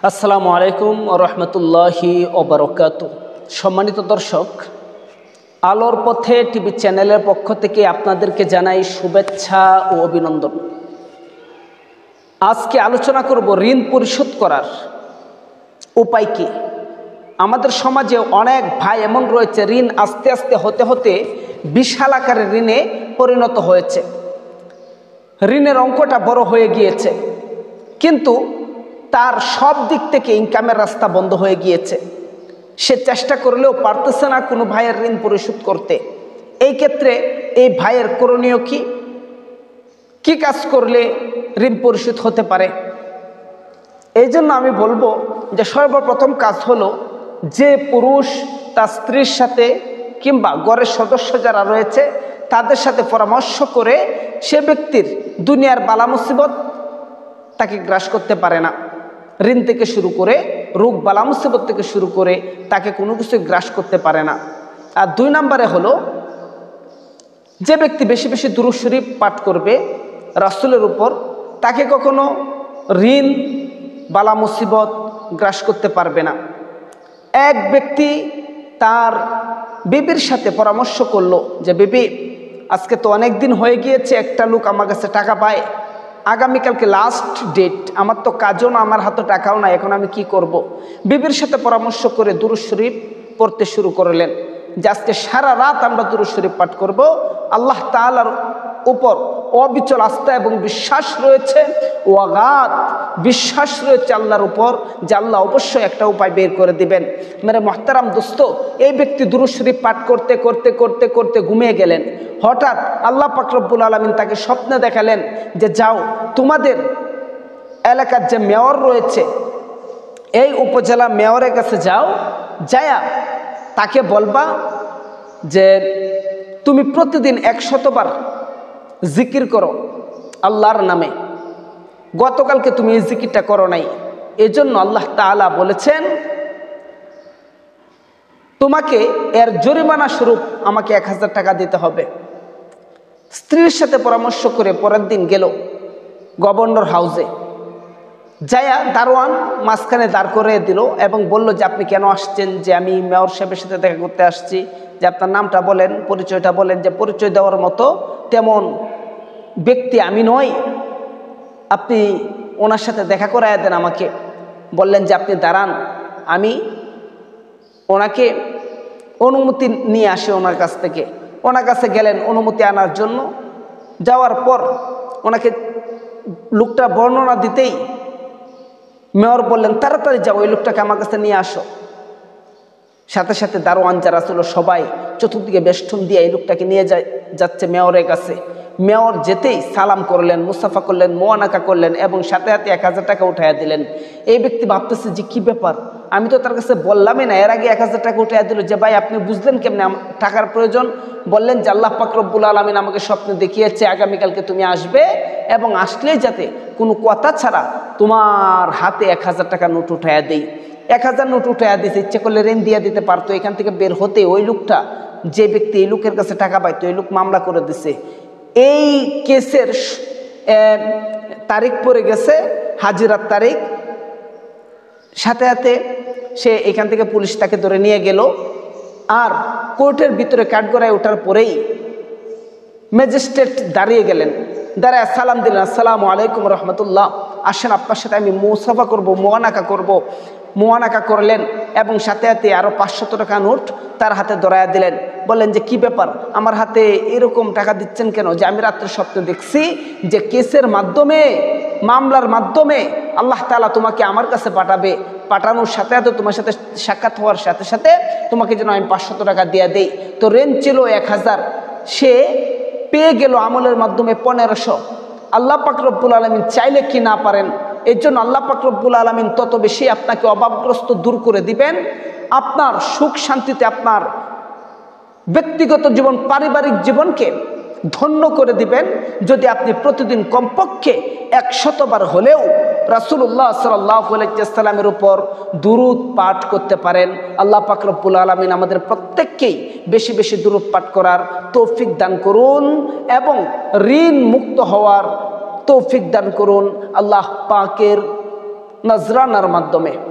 আসসালামু আলাইকুম ওয়া রাহমাতুল্লাহি ওয়া বারাকাতুহু। সম্মানিত দর্শক, আলোর পথে টিভি চ্যানেলের পক্ষ থেকে আপনাদেরকে জানাই শুভেচ্ছা ও অভিনন্দন। আজকে আলোচনা করব ঋণ পরিশোধ করার উপায় কি। আমাদের সমাজে অনেক ভাই এমন রয়েছে, ঋণ আস্তে আস্তে হতে হতে বিশাল আকারের ঋণে পরিণত হয়েছে। ঋণের অঙ্কটা বড় হয়ে গিয়েছে, কিন্তু তার সব দিক থেকে ইনকামের রাস্তা বন্ধ হয়ে গিয়েছে। সে চেষ্টা করলেও পারতেছে না কোনো ভাইয়ের ঋণ পরিশোধ করতে। এই ক্ষেত্রে এই ভাইয়ের করণীয় কি, কি কাজ করলে ঋণ পরিশোধ হতে পারে? এই জন্য আমি বলবো যে সর্বপ্রথম কাজ হলো, যে পুরুষ তার স্ত্রীর সাথে কিংবা ঘরের সদস্য যারা রয়েছে তাদের সাথে পরামর্শ করে সে ব্যক্তির দুনিয়ার বালা মুসিবত তাকে গ্রাস করতে পারে না। ঋণ থেকে শুরু করে রোগ বালা মুসিবত থেকে শুরু করে তাকে কোনো কিছু গ্রাস করতে পারে না। আর 2 নম্বরে হলো, যে ব্যক্তি বেশি বেশি দুরূদ শরীফ পাঠ করবে রাসূলের উপর, তাকে কখনো ঋণ বালা মুসিবত গ্রাস করতে পারবে না। এক ব্যক্তি তার বিবির সাথে পরামর্শ করলো যে, বিবি, আজকে তো অনেক দিন হয়ে গিয়েছে, একটা লোক আমার কাছে টাকা পায়, আগামীকালকে লাস্ট ডেট, আমার তো কাজও না, আমার হাতে টাকাও না, এখন আমি কি করব? বিবির সাথে পরামর্শ করে দুরূদ শরীফ পড়তে শুরু করলেন যে আজকে সারা রাত আমরা দুরূদ শরীফ পাঠ করব। আল্লাহ তাআলার উপর অবিচল আস্থা এবং বিশ্বাস রয়েছে, ওয়াগাত বিশ্বাস রয়েছে আল্লাহর উপর, যে আল্লাহ অবশ্যই একটা উপায় বের করে দিবেন। মেরে মুহতারাম দোস্ত, এই ব্যক্তি দুরূদ শরীফ পাঠ করতে করতে করতে করতে ঘুমিয়ে গেলেন। হঠাৎ আল্লাহ পাক রব্বুল আলামিন তাকে স্বপ্নে দেখালেন যে, যাও তোমাদের এলাকার যে মেয়র রয়েছে, এই উপজেলা মেয়রের কাছে যাও, যায়া তাকে বলবা যে তুমি প্রতিদিন 100 বার জিকির করো আল্লাহর নামে। গতকালকে তুমি এই জিকিরটা করো নাই, এজন্য আল্লাহ তাআলা বলেছেন তোমাকে এর জরিমানা স্বরূপ আমাকে 1000 টাকা দিতে হবে। স্ত্রীর সাথে পরামর্শ করে পরের দিন গেল গভর্নর হাউসে, যায়া দারোয়ান মাঝখানে দাঁড় করে দিল এবং বলল যে আপনি কেন আসছেন? যে আমি মেয়র সাহেবের সাথে দেখা করতে আসছি, যে আপনার নামটা বলেন, পরিচয়টা বলেন। যে পরিচয় দেওয়ার মতো তেমন ব্যক্তি আমি নই, আপনি ওনার সাথে দেখা করায় দেন আমাকে। বললেন যে আপনি দাঁড়ান, আমি ওনাকে অনুমতি নিয়ে আসি ওনার কাছ থেকে। ওনার কাছে গেলেন অনুমতি আনার জন্য। যাওয়ার পর ওনাকে লোকটা বর্ণনা দিতেই মেয়র বললেন, তাড়াতাড়ি যাও, ওই লোকটাকে আমার কাছে নিয়ে আসো। সাথে সাথে দারোয়ান যারা ছিল সবাই চতুর্দিকে বেষ্টন দিয়ে এই লোকটাকে নিয়ে যাচ্ছে মেয়রের কাছে। মেয়র যেতেই সালাম করলেন, মুসাফা করলেন, মোয়ানাকা করলেন এবং সাথে সাথে 1000 টাকা উঠাইয়া দিলেন। এই ব্যক্তি ভাবতেছে যে কি ব্যাপার, আমি তো তার কাছে বললামই না, এর আগে 1000 টাকা উঠাইয়া দিল। যে ভাই আপনি বুঝলেন কেমনে টাকার প্রয়োজন? বললেন যে আল্লাহ পাক রব্বুল আলামিন আমাকে স্বপ্নে দেখিয়েছে আগামীকালকে তুমি আসবে, এবং আসলেই যাতে কোনো কথা ছাড়া তোমার হাতে 1000 টাকা নোট উঠাইয়া দেই। 1000 নোট উঠাইয়া দিতে ইচ্ছে করলে ঋণ দিয়ে দিতে পারতো। এখান থেকে বের হতে ওই লোকটা, যে ব্যক্তি এই লোকের কাছে টাকা পাইতো, এই লোক মামলা করে দিছে। এই কেসের তারিখ পড়ে গেছে, হাজিরার তারিখ। সাথে সাথে সে এখান থেকে পুলিশ তাকে ধরে নিয়ে গেল। আর কোর্টের ভিতরে কাঠগড়ায় ওঠার পরেই ম্যাজিস্ট্রেট দাঁড়িয়ে গেলেন, দাঁড়ায় সালাম দিলেন, আসসালামু আলাইকুম রহমতুল্লাহ, আসেন আপনার সাথে আমি মুসাফা করবো, মোয়ানাকা করব। মোয়ানাকা করলেন এবং সাথে সাথে আরও 500 টাকা নোট তার হাতে ধরাইয়া দিলেন। বললেন যে কি ব্যাপার, আমার হাতে এরকম টাকা দিচ্ছেন কেন? যে আমি রাত্রে স্বপ্নে দেখছি যে কেসের মাধ্যমে, মামলার মাধ্যমে আল্লাহ তাআলা তোমাকে আমার কাছে পাঠাবে, পাঠানোর সাথে সাথে তোমার সাথে সাক্ষাৎ হওয়ার সাথে সাথে তোমাকে যেন আমি 500 টাকা দিয়ে দেই। তো রেঞ্জ ছিল 1000, সে পেয়ে গেল আমলের মাধ্যমে 1500। আল্লাহ পাক রব্বুল আলামিন চাইলে কি না পারেন? এর জন্য আল্লাহ পাক রব্বুল আলামিন তত বেশি আপনাকে অভাবগ্রস্ত দূর করে দিবেন, আপনার সুখ শান্তিতে আপনার ব্যক্তিগত জীবন, পারিবারিক জীবনকে ধন্য করে দিবেন, যদি আপনি প্রতিদিন কমপক্ষে 100 বার হলেও রাসূলুল্লাহ সাল্লাল্লাহু আলাইহি ওয়াসাল্লামের উপর দুরূদ পাঠ করতে পারেন। আল্লাহ পাক রব্বুল আলামিন আমাদের প্রত্যেককেই বেশি বেশি দুরূদ পাঠ করার তৌফিক দান করুন এবং ঋণ মুক্ত হওয়ার তৌফিক দান করুন। আল্লাহ পাকের নজরানার মাধ্যমে।